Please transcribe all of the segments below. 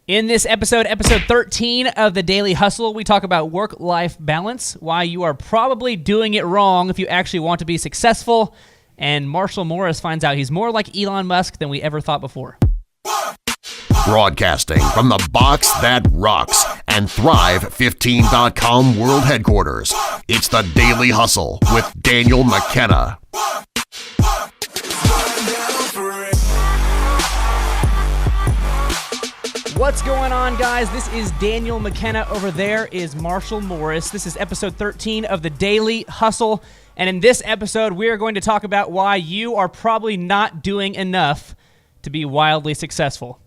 In this episode 13 of The Daily Hustle, we talk about work-life balance, why you are probably doing it wrong if you actually want to be successful, and Marshall Morris finds out he's more like Elon Musk than we ever thought before. Broadcasting from the box that rocks and Thrive15.com world headquarters, it's The Daily Hustle with Daniel McKenna. What's going on, guys? This is Daniel McKenna. Over there is Marshall Morris. This is episode 13 of The Daily Hustle. And in this episode, we are going to talk about why you are probably not doing enough to be wildly successful.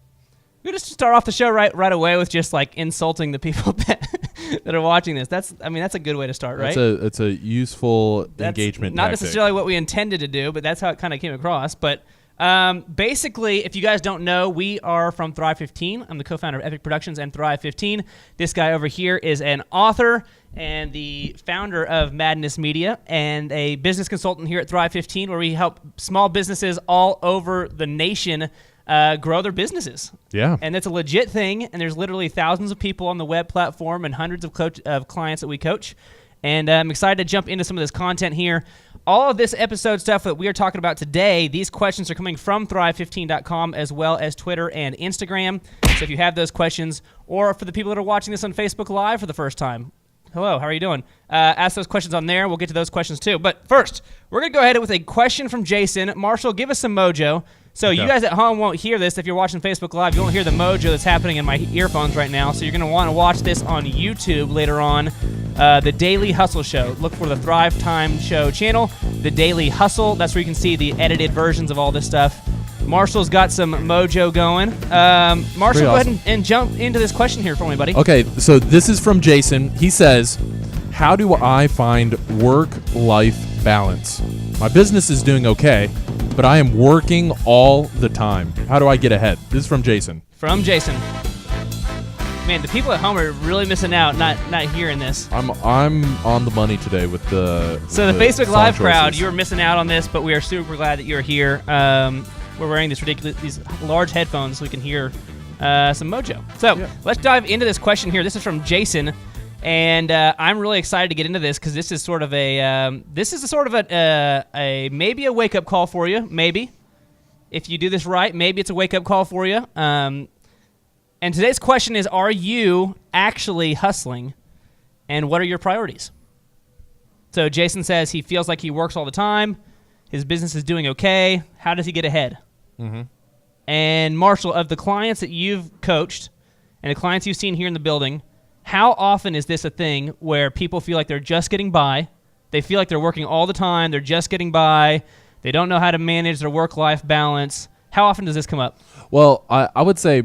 We're going to start off the show right away with just like insulting the people that are watching this. That's a good way to start, right? It's a useful engagement not tactic. necessarily what we intended to do, but that's how it kind of came across. But basically, if you guys don't know, we are from Thrive 15. I'm the co-founder of Epic Productions and Thrive 15. This guy over here is an author and the founder of Madness Media and a business consultant here at Thrive 15, where we help small businesses all over the nation grow their businesses. Yeah. And it's a legit thing, and there's literally thousands of people on the web platform and hundreds of clients that we coach. And I'm excited to jump into some of this content here. All of this episode stuff that we are talking about today, these questions are coming from Thrive15.com as well as Twitter and Instagram. So if you have those questions, or for the people that are watching this on Facebook Live for the first time, hello, how are you doing? Ask those questions on there. We'll get to those questions too. But first, we're going to go ahead with a question from Jason. Marshall, give us some mojo. So you guys at home won't hear this. If you're watching Facebook Live, you won't hear the mojo that's happening in my earphones right now. So you're going to want to watch this on YouTube later on. The Daily Hustle Show. Look for the Thrive Time Show channel. The Daily Hustle. That's where you can see the edited versions of all this stuff. Marshall's got some mojo going. Marshall, go ahead and jump into this question here for me, buddy. Okay, so this is from Jason. He says, how do I find work-life balance? My business is doing okay, but I am working all the time. How do I get ahead? This is from Jason. From Jason. Man, the people at home are really missing out not hearing this. I'm on the money today with the Facebook song Live choices. crowd, you are missing out on this, but we are super glad that you're here. We're wearing these large headphones so we can hear some mojo. So Let's dive into this question here. This is from Jason, and I'm really excited to get into this because this is sort of a maybe a wake up call for you. Maybe if you do this right, maybe it's a wake up call for you. And today's question is, are you actually hustling, and what are your priorities? So Jason says he feels like he works all the time. His business is doing okay. How does he get ahead? Mm-hmm. And Marshall, of the clients that you've coached and the clients you've seen here in the building, how often is this a thing where people feel like they're just getting by? They feel like they're working all the time. They're just getting by. They don't know how to manage their work-life balance. How often does this come up? Well, I would say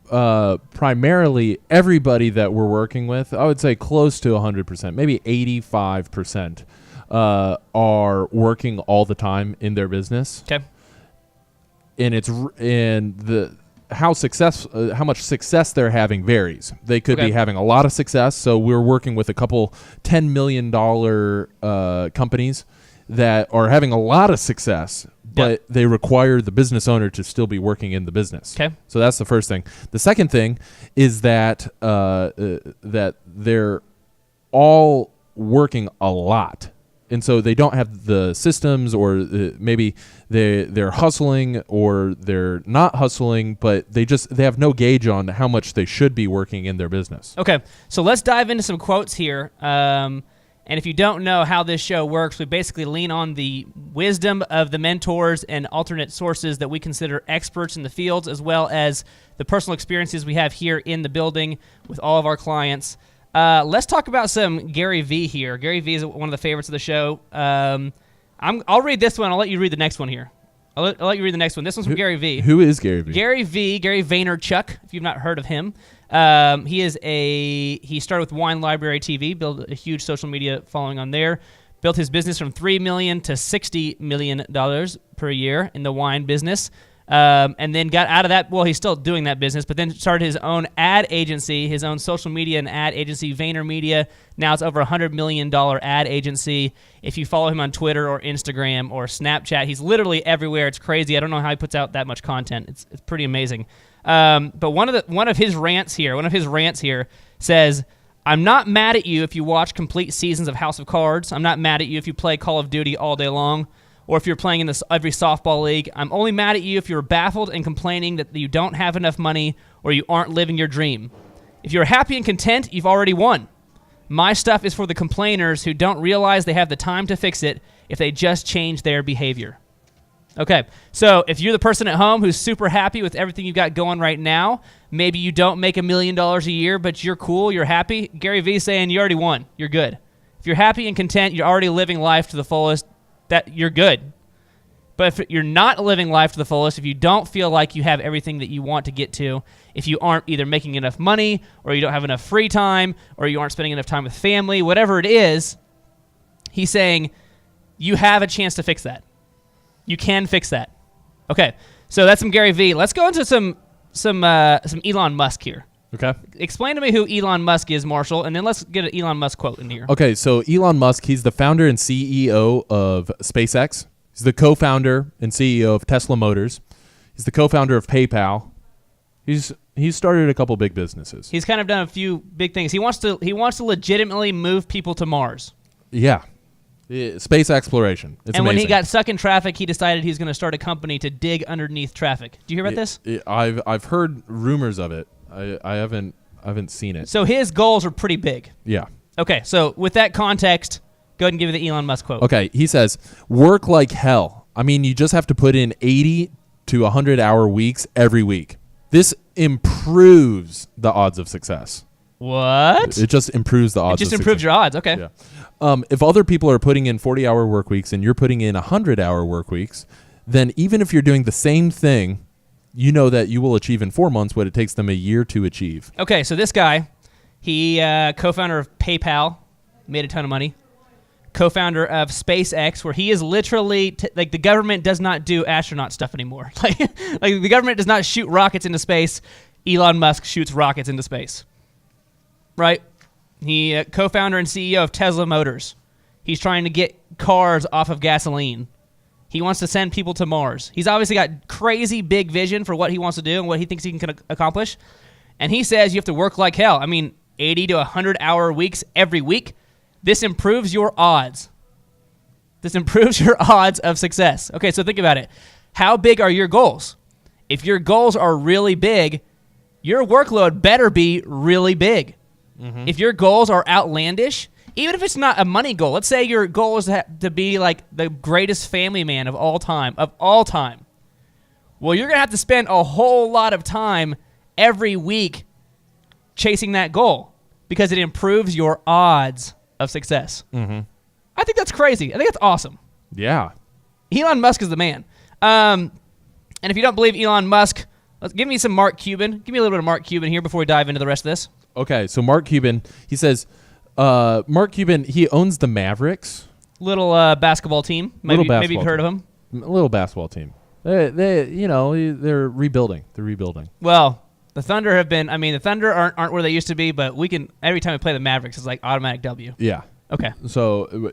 primarily everybody that we're working with, I would say close to 100%, maybe 85%. Are working all the time in their business. Okay. And how much success they're having varies. They could be having a lot of success. So we're working with a couple $10 million companies that are having a lot of success, but they require the business owner to still be working in the business. Okay. So that's the first thing. The second thing is that that they're all working a lot. And so they don't have the systems, or maybe they're hustling or they're not hustling, but they have no gauge on how much they should be working in their business. Okay, so let's dive into some quotes here. And if you don't know how this show works, we basically lean on the wisdom of the mentors and alternate sources that we consider experts in the fields, as well as the personal experiences we have here in the building with all of our clients. Let's talk about some Gary V here. Gary V is one of the favorites of the show. I'll read this one. I'll let you read the next one here. I'll let you read the next one. This one's from Gary V. Who is Gary V? Gary Vaynerchuk, if you've not heard of him. He started with Wine Library TV, built a huge social media following on there, built his business from $3 million to $60 million per year in the wine business. And then got out of that. Well, he's still doing that business, but then started his own ad agency, his own social media and ad agency, VaynerMedia. Now it's over $100 million ad agency. If you follow him on Twitter or Instagram or Snapchat, he's literally everywhere. It's crazy. I don't know how he puts out that much content. It's pretty amazing. But one of his rants here says, I'm not mad at you if you watch complete seasons of House of Cards. I'm not mad at you if you play Call of Duty all day long, or if you're playing in every softball league. I'm only mad at you if you're baffled and complaining that you don't have enough money or you aren't living your dream. If you're happy and content, you've already won. My stuff is for the complainers who don't realize they have the time to fix it if they just change their behavior. Okay, so if you're the person at home who's super happy with everything you've got going right now, maybe you don't make $1 million a year, but you're cool, you're happy, Gary V's saying you already won. You're good. If you're happy and content, you're already living life to the fullest, that you're good. But if you're not living life to the fullest, if you don't feel like you have everything that you want to get to, if you aren't either making enough money, or you don't have enough free time, or you aren't spending enough time with family, whatever it is, he's saying you have a chance to fix that. You can fix that. Okay, so that's some Gary V. Let's go into some Elon Musk here. Okay. Explain to me who Elon Musk is, Marshall, and then let's get an Elon Musk quote in here. Okay, so Elon Musk, he's the founder and CEO of SpaceX. He's the co-founder and CEO of Tesla Motors. He's the co-founder of PayPal. He's started a couple big businesses. He's kind of done a few big things. He wants to legitimately move people to Mars. Yeah. Space exploration. It's and when amazing. he got stuck in traffic, he decided he's going to start a company to dig underneath traffic. Do you hear about this? I've heard rumors of it. I haven't seen it. So his goals are pretty big. Yeah. Okay, so with that context, go ahead and give me the Elon Musk quote. Okay, he says, work like hell. I mean, you just have to put in 80 to 100-hour weeks every week. This improves the odds of success. What? It just improves the odds of success. It just improves your odds, okay. Yeah. If other people are putting in 40-hour work weeks and you're putting in 100-hour work weeks, then even if you're doing the same thing, you know that you will achieve in 4 months what it takes them a year to achieve. Okay, so this guy, he co-founder of PayPal, made a ton of money. Co-founder of SpaceX, where he is literally like the government does not do astronaut stuff anymore. like the government does not shoot rockets into space. Elon Musk shoots rockets into space. Right? He co-founder and CEO of Tesla Motors. He's trying to get cars off of gasoline. He wants to send people to Mars. He's obviously got crazy big vision for what he wants to do and what he thinks he can accomplish. And he says you have to work like hell. I mean, 80 to 100-hour weeks every week. This improves your odds. This improves your odds of success. Okay, so think about it. How big are your goals? If your goals are really big, your workload better be really big. Mm-hmm. If your goals are outlandish, even if it's not a money goal, let's say your goal is to be like the greatest family man of all time. Well, you're going to have to spend a whole lot of time every week chasing that goal because it improves your odds of success. Mm-hmm. I think that's crazy. I think that's awesome. Yeah. Elon Musk is the man. And if you don't believe Elon Musk, give me some Mark Cuban. Give me a little bit of Mark Cuban here before we dive into the rest of this. Okay, so Mark Cuban, he says, Mark Cuban, he owns the Mavericks. Little basketball team. Maybe you've heard of them. A little basketball team. They're rebuilding. Well, the Thunder have been. I mean, the Thunder aren't where they used to be, but we can every time we play the Mavericks, it's like automatic W. Yeah. Okay. So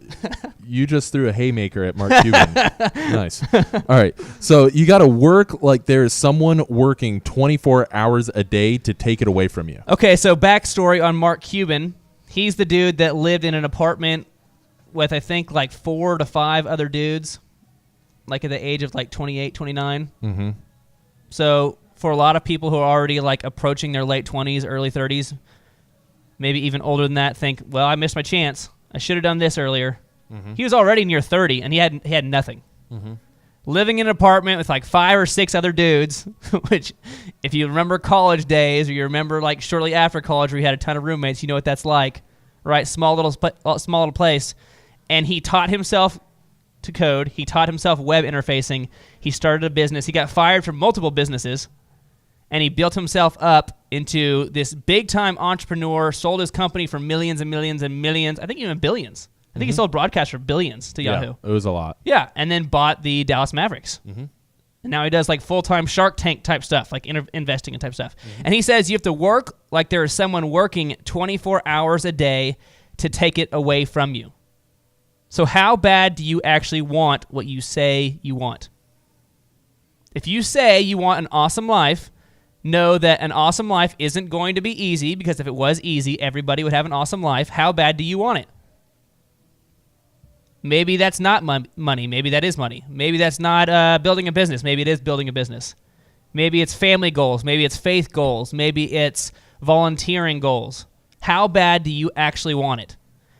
you just threw a haymaker at Mark Cuban. Nice. All right. So you got to work like there is someone working 24 hours a day to take it away from you. Okay. So backstory on Mark Cuban. He's the dude that lived in an apartment with, I think, like 4 to 5 other dudes, like at the age of like 28, 29. Mm-hmm. So for a lot of people who are already like approaching their late 20s, early 30s, maybe even older than that, think, well, I missed my chance. I should have done this earlier. Mm-hmm. He was already near 30, and he had nothing. Mm-hmm. Living in an apartment with like 5 or 6 other dudes, which if you remember college days or you remember like shortly after college where you had a ton of roommates, you know what that's like, right? Small little place. And he taught himself to code. He taught himself web interfacing. He started a business. He got fired from multiple businesses, and he built himself up into this big-time entrepreneur, sold his company for millions and millions and millions, I think even billions. I think he sold broadcast for billions to Yahoo. Yeah, it was a lot. Yeah, and then bought the Dallas Mavericks. Mm-hmm. And now he does like full-time Shark Tank type stuff, like investing and type stuff. Mm-hmm. And he says you have to work like there is someone working 24 hours a day to take it away from you. So how bad do you actually want what you say you want? If you say you want an awesome life, know that an awesome life isn't going to be easy, because if it was easy, everybody would have an awesome life. How bad do you want it? Maybe that's not money. Maybe that is money. Maybe that's not building a business. Maybe it is building a business. Maybe it's family goals. Maybe it's faith goals. Maybe it's volunteering goals. How bad do you actually want it?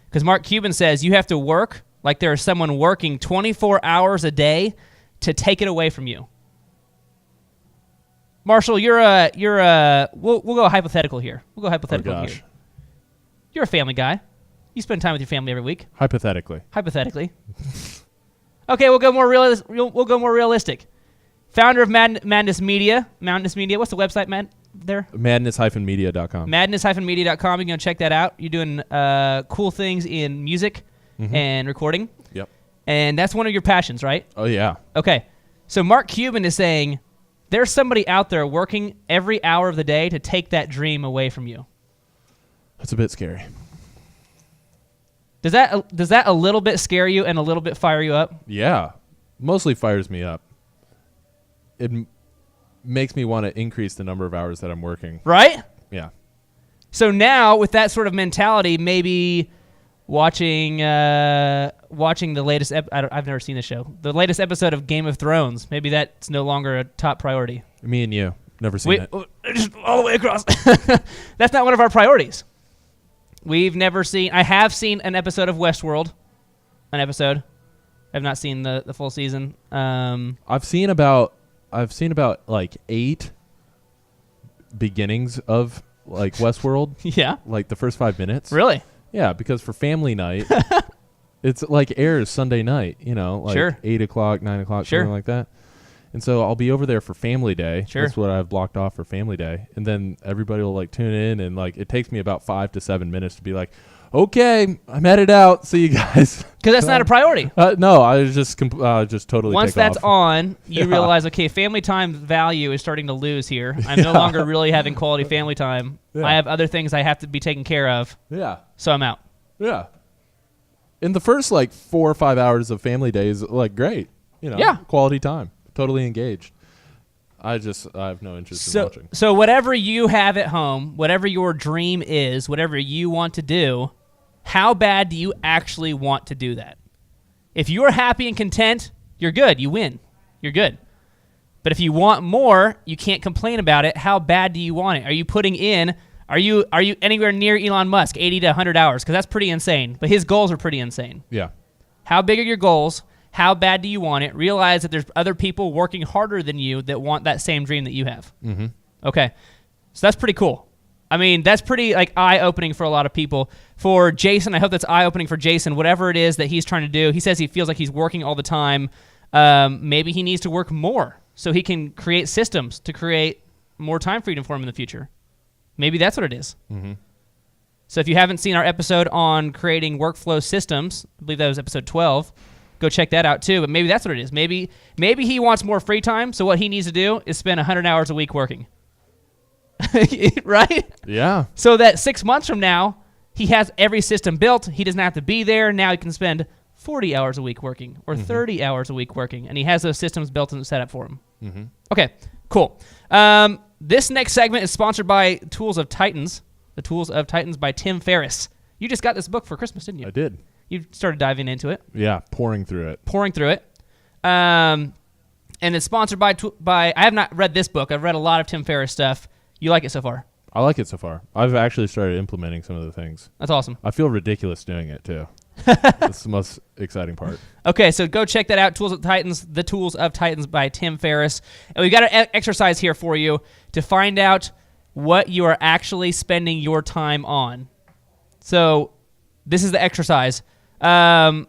Because Mark Cuban says you have to work like there is someone working 24 hours a day to take it away from you. Marshall, we'll go hypothetical here. We'll go hypothetical here. You're a family guy. You spend time with your family every week. Hypothetically. Okay, we'll go more realistic. Founder of Madness Media. What's the website, Matt? There? Madness-media.com. Madness-media.com. You can go check that out. You're doing cool things in music and recording. Yep. And that's one of your passions, right? Oh, yeah. Okay. So Mark Cuban is saying there's somebody out there working every hour of the day to take that dream away from you. That's a bit scary. Does that a little bit scare you and a little bit fire you up? Yeah. Mostly fires me up. It makes me want to increase the number of hours that I'm working. Right? Yeah. So now, with that sort of mentality, maybe watching the latest I've never seen the show. The latest episode of Game of Thrones. Maybe that's no longer a top priority. Me and you. Never seen it. Just all the way across. That's not one of our priorities. We've never seen... I have seen an episode of Westworld. I've not seen the full season. I've seen about like 8 beginnings of like Westworld. Yeah. Like the first 5 minutes. Really? Yeah, because for family night, it's like airs Sunday night, like Sure. 8 o'clock, 9 o'clock, Sure. something like that. And so I'll be over there for family day. Sure. That's what I've blocked off for family day. And then everybody will like tune in, and like it takes me about 5 to 7 minutes to be like, okay, I'm headed out. See you guys. Because that's not a priority. No, I was just totally Once take that's off. on, you Yeah. realize, okay, family time value is starting to lose here. I'm no longer really having quality family time. Yeah. I have other things I have to be taken care of, Yeah. so I'm out. Yeah. In the first like 4 or 5 hours of family days, like great. Yeah. Quality time. Totally engaged. I have no interest in watching. So whatever you have at home, whatever your dream is, whatever you want to do, how bad do you actually want to do that? If you're happy and content, you're good. You win. You're good. But if you want more, you can't complain about it. How bad do you want it? Are you anywhere near Elon Musk, 80 to 100 hours? Because that's pretty insane. But his goals are pretty insane. Yeah. How big are your goals? How bad do you want it? Realize that there's other people working harder than you that want that same dream that you have. Mm-hmm. Okay. So that's pretty cool. I mean, that's pretty eye-opening for a lot of people. For Jason, I hope that's eye-opening for Jason. Whatever it is that he's trying to do, he says he feels like he's working all the time. Maybe he needs to work more so he can create systems to create more time freedom for him in the future. Maybe that's what it is. Mm-hmm. So if you haven't seen our episode on creating workflow systems, I believe that was episode 12, go check that out too. But maybe that's what it is. Maybe he wants more free time, so what he needs to do is spend 100 hours a week working. Right? Yeah. So that 6 months from now, he has every system built. He doesn't have to be there. Now he can spend 40 hours a week working or 30 hours a week working, and he has those systems built and set up for him. Mm-hmm. Okay, cool. This next segment is sponsored by Tools of Titans, The Tools of Titans by Tim Ferriss. You just got this book for Christmas, didn't you? I did. You started diving into it. Yeah, pouring through it. And it's sponsored by I have not read this book. I've read a lot of Tim Ferriss stuff. You like it so far? I like it so far. I've actually started implementing some of the things. That's awesome. I feel ridiculous doing it too. That's the most exciting part. Okay, so go check that out. Tools of Titans, The Tools of Titans by Tim Ferriss. And we've got an exercise here for you to find out what you are actually spending your time on. So this is the exercise. The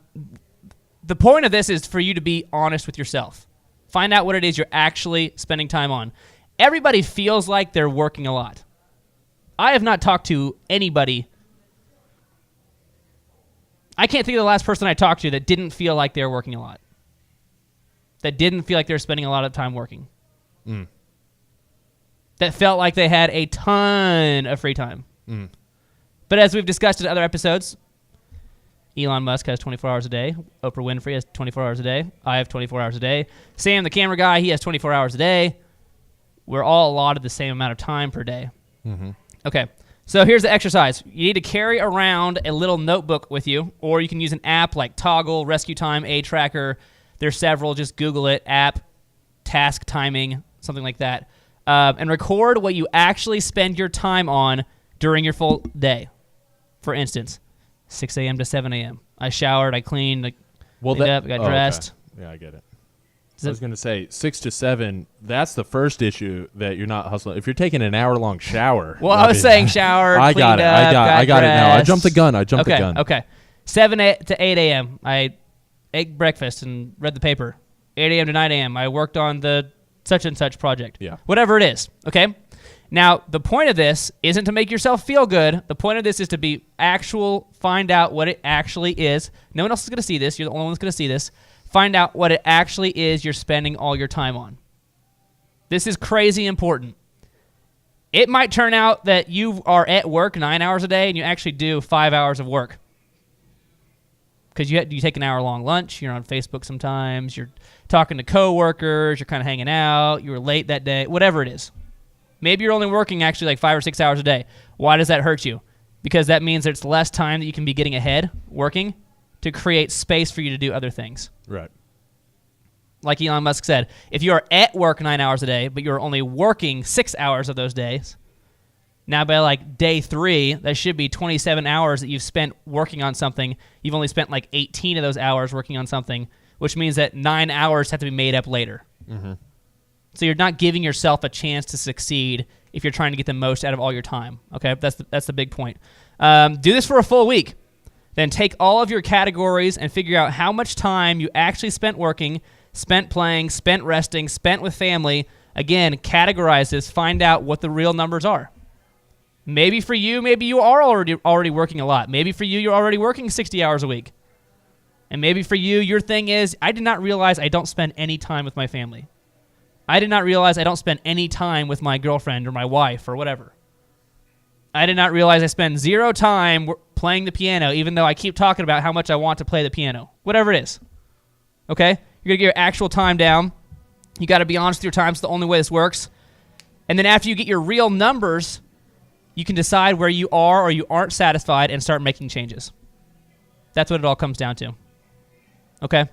point of this is for you to be honest with yourself. Find out what it is you're actually spending time on. Everybody feels like they're working a lot. I have not talked to anybody. I can't think of the last person I talked to that didn't feel like they were working a lot. That didn't feel like they were spending a lot of time working. Mm. That felt like they had a ton of free time. Mm. But as we've discussed in other episodes, Elon Musk has 24 hours a day. Oprah Winfrey has 24 hours a day. I have 24 hours a day. Sam, the camera guy, he has 24 hours a day. we're all allotted the same amount of time per day. Mm-hmm. Okay, so here's the exercise. You need to carry around a little notebook with you, or you can use an app like Toggle, Rescue Time, A Tracker. There's several. Just Google it, app, task timing, something like that. And record what you actually spend your time on during your full day. For instance, 6 a.m. to 7 a.m. I showered, I cleaned, I cleaned up, I got dressed. Okay. Yeah, I get it. I was going to say 6 to 7. That's the first issue that you're not hustling. If you're taking an hour-long shower. Well, I was saying shower. I got it. I got it now. I jumped the gun. Okay. 7 to 8 a.m. I ate breakfast and read the paper. 8 a.m. to 9 a.m. I worked on the such and such project. Yeah. Whatever it is. Okay. Now, the point of this isn't to make yourself feel good. The point of this is to be find out what it actually is. No one else is going to see this. You're the only one that's going to see this. Find out what it actually is you're spending all your time on. This is crazy important. It might turn out that you are at work 9 hours a day and you actually do 5 hours of work. Because you take an hour-long lunch, you're on Facebook sometimes, you're talking to coworkers, you're kind of hanging out, you were late that day, whatever it is. Maybe you're only working actually like 5 or 6 hours a day. Why does that hurt you? Because that means there's less time that you can be getting ahead working to create space for you to do other things. Right. Like Elon Musk said, if you are at work 9 hours a day, but you're only working 6 hours of those days, now by like day 3, that should be 27 hours that you've spent working on something. You've only spent like 18 of those hours working on something, which means that 9 hours have to be made up later. Mm-hmm. So you're not giving yourself a chance to succeed if you're trying to get the most out of all your time. Okay, that's the big point. Do this for a full week. Then take all of your categories and figure out how much time you actually spent working, spent playing, spent resting, spent with family. Again, categorize this. Find out what the real numbers are. Maybe for you, maybe you are already working a lot. Maybe for you, you're already working 60 hours a week. And maybe for you, your thing is, I did not realize I don't spend any time with my family. I did not realize I don't spend any time with my girlfriend or my wife or whatever. I did not realize I spend 0 time playing the piano, even though I keep talking about how much I want to play the piano. Whatever it is. Okay? You're going to get your actual time down. You got to be honest with your time. It's the only way this works. And then after you get your real numbers, you can decide where you are or you aren't satisfied and start making changes. That's what it all comes down to. Okay?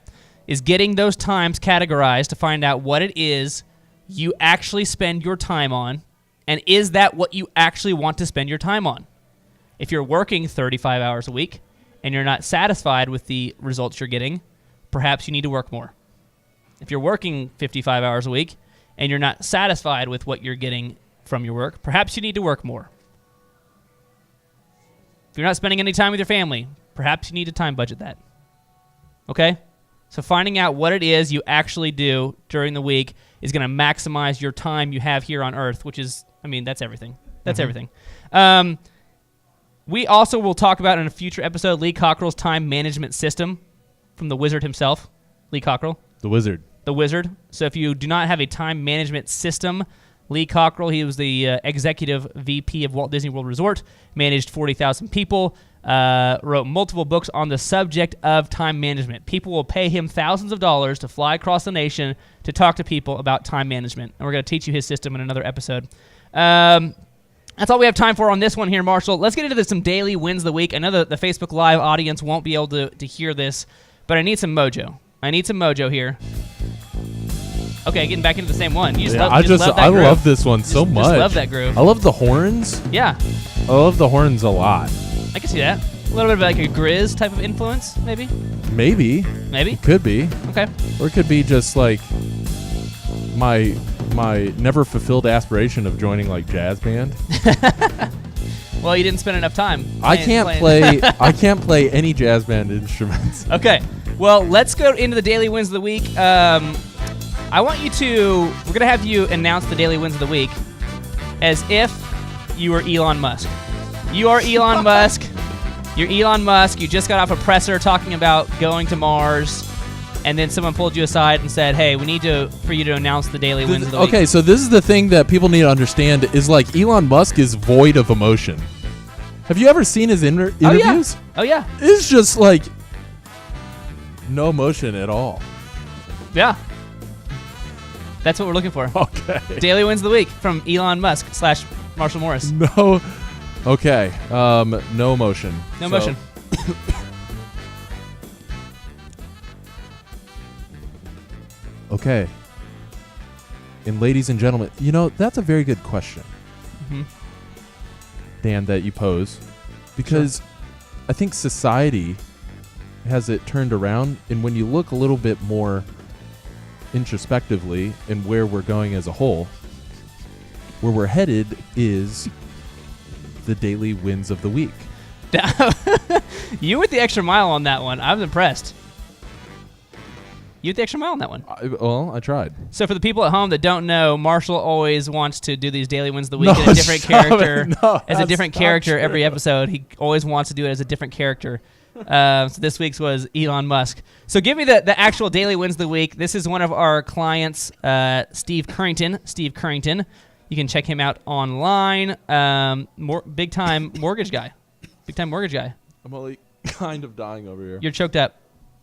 Is getting those times categorized to find out what it is you actually spend your time on, and is that what you actually want to spend your time on? If you're working 35 hours a week and you're not satisfied with the results you're getting, perhaps you need to work more. If you're working 55 hours a week and you're not satisfied with what you're getting from your work, perhaps you need to work more. If you're not spending any time with your family, perhaps you need to time budget that. Okay? So finding out what it is you actually do during the week is going to maximize your time you have here on Earth, which is, that's everything. That's everything. We also will talk about in a future episode Lee Cockrell's time management system from the wizard himself, Lee Cockrell. The wizard. The wizard. So if you do not have a time management system, Lee Cockrell, he was the executive VP of Walt Disney World Resort, managed 40,000 people, wrote multiple books on the subject of time management. People will pay him thousands of dollars to fly across the nation to talk to people about time management. And we're going to teach you his system in another episode. That's all we have time for on this one here, Marshall. Let's get into some daily wins of the week. I know the Facebook Live audience won't be able to hear this, but I need some mojo. I need some mojo here. Okay, getting back into the same one. I love this one so much. Just love that groove. I love the horns. Yeah. I love the horns a lot. I can see that. A little bit of like a Grizz type of influence, maybe? Maybe. Maybe? Could be. Okay. Or it could be just like my never fulfilled aspiration of joining like jazz band. Well, you didn't spend enough time. I can't play any jazz band instruments. Okay. Well, let's go into the daily wins of the week. We're going to have you announce the daily wins of the week as if you were Elon Musk. You are Elon Musk. You're Elon Musk. You just got off a presser talking about going to Mars, and then someone pulled you aside and said, hey, we need for you to announce the daily wins of the week. Okay, so this is the thing that people need to understand is like Elon Musk is void of emotion. Have you ever seen his interviews? Oh, yeah. It's just like no emotion at all. Yeah. That's what we're looking for. Okay. Daily wins of the week from Elon Musk / Marshall Morris. No. Okay. No motion. No motion. Okay. And ladies and gentlemen, that's a very good question, Dan, that you pose, because I think society has it turned around, and when you look a little bit more introspectively and where we're going as a whole, where we're headed is the daily wins of the week. You went the extra mile on that one. I was impressed. You went the extra mile on that one. I tried. So for the people at home that don't know, Marshall always wants to do these daily wins of the week in a different character. As a different character every episode. He always wants to do it as a different character. So this week's was Elon Musk. So give me the actual daily wins of the week. This is one of our clients, Steve Currington. Steve Currington. You can check him out online. Big time mortgage guy. Big time mortgage guy. I'm only kind of dying over here. You're choked up.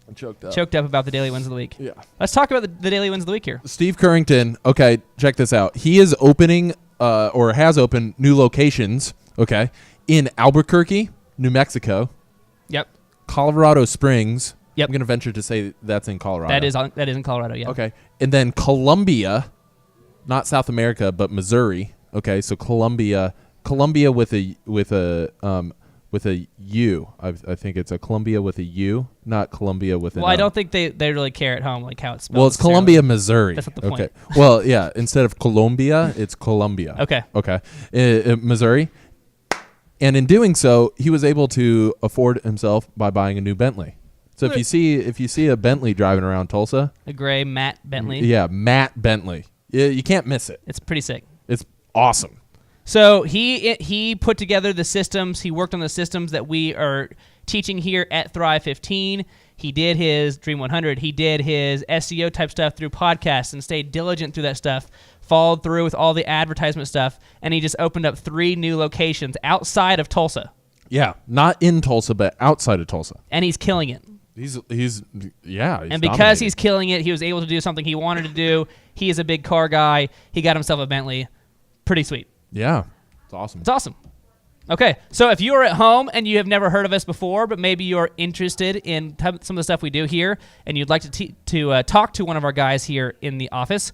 I'm choked up. Choked up about the daily wins of the week. Yeah. Let's talk about the daily wins of the week here. Steve Currington. Okay, check this out. He is opening or has opened new locations, okay, in Albuquerque, New Mexico. Yep. Colorado Springs. Yep. I'm going to venture to say that's in Colorado. That is in Colorado, yeah. Okay. And then Columbia, not South America, but Missouri. Okay, so Columbia with a U. I think it's a Columbia with a U, not Columbia with an Well, I don't think they really care at home like how it's spelled. Well, it's Columbia, Missouri. That's not the point. Okay. Well, yeah, instead of Columbia, it's Columbia. Okay. Okay. Missouri. And in doing so, he was able to afford himself by buying a new Bentley. So if you see a Bentley driving around Tulsa, a gray Matt Bentley. Yeah, Matt Bentley. You can't miss it. It's pretty sick. It's awesome. So he put together the systems. He worked on the systems that we are teaching here at Thrive 15. He did his Dream 100. He did his SEO type stuff through podcasts and stayed diligent through that stuff. Followed through with all the advertisement stuff, and he just opened up 3 new locations outside of Tulsa. Yeah, not in Tulsa, but outside of Tulsa. And he's killing it. He's and because he's killing it, he was able to do something he wanted to do. He is a big car guy. He got himself a Bentley. Pretty sweet. Yeah, it's awesome. It's awesome. Okay, so if you are at home and you have never heard of us before, but maybe you're interested in some of the stuff we do here, and you'd like to talk to one of our guys here in the office,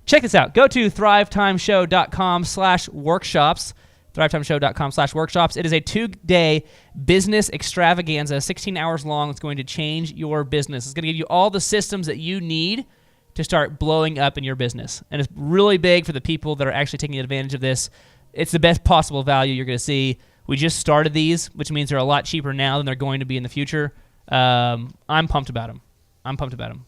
check this out. Go to thrivetimeshow.com/workshops. thrivetimeshow.com/workshops. It is a 2-day business extravaganza, 16 hours long. It's going to change your business. It's going to give you all the systems that you need to start blowing up in your business. And it's really big for the people that are actually taking advantage of this. It's the best possible value you're going to see. We just started these, which means they're a lot cheaper now than they're going to be in the future. I'm pumped about them.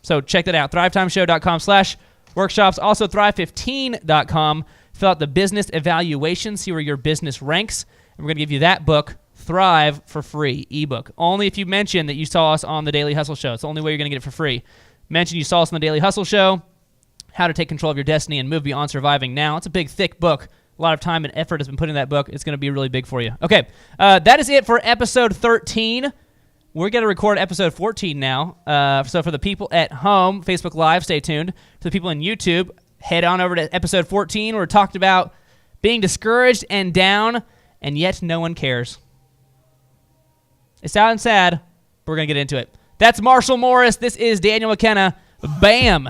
So check that out. thrivetimeshow.com/workshops. Also, thrive15.com. Fill out the business evaluation, see where your business ranks. And we're going to give you that book, Thrive, for free, ebook. Only if you mention that you saw us on the Daily Hustle Show. It's the only way you're going to get it for free. Mention you saw us on the Daily Hustle Show, how to take control of your destiny and move beyond surviving now. It's a big, thick book. A lot of time and effort has been put in that book. It's going to be really big for you. Okay, that is it for episode 13. We're going to record episode 14 now. So for the people at home, Facebook Live, stay tuned. For the people in YouTube, head on over to episode 14 where we talked about being discouraged and down, and yet no one cares. It sounds sad, but we're going to get into it. That's Marshall Morris. This is Daniel McKenna. Bam!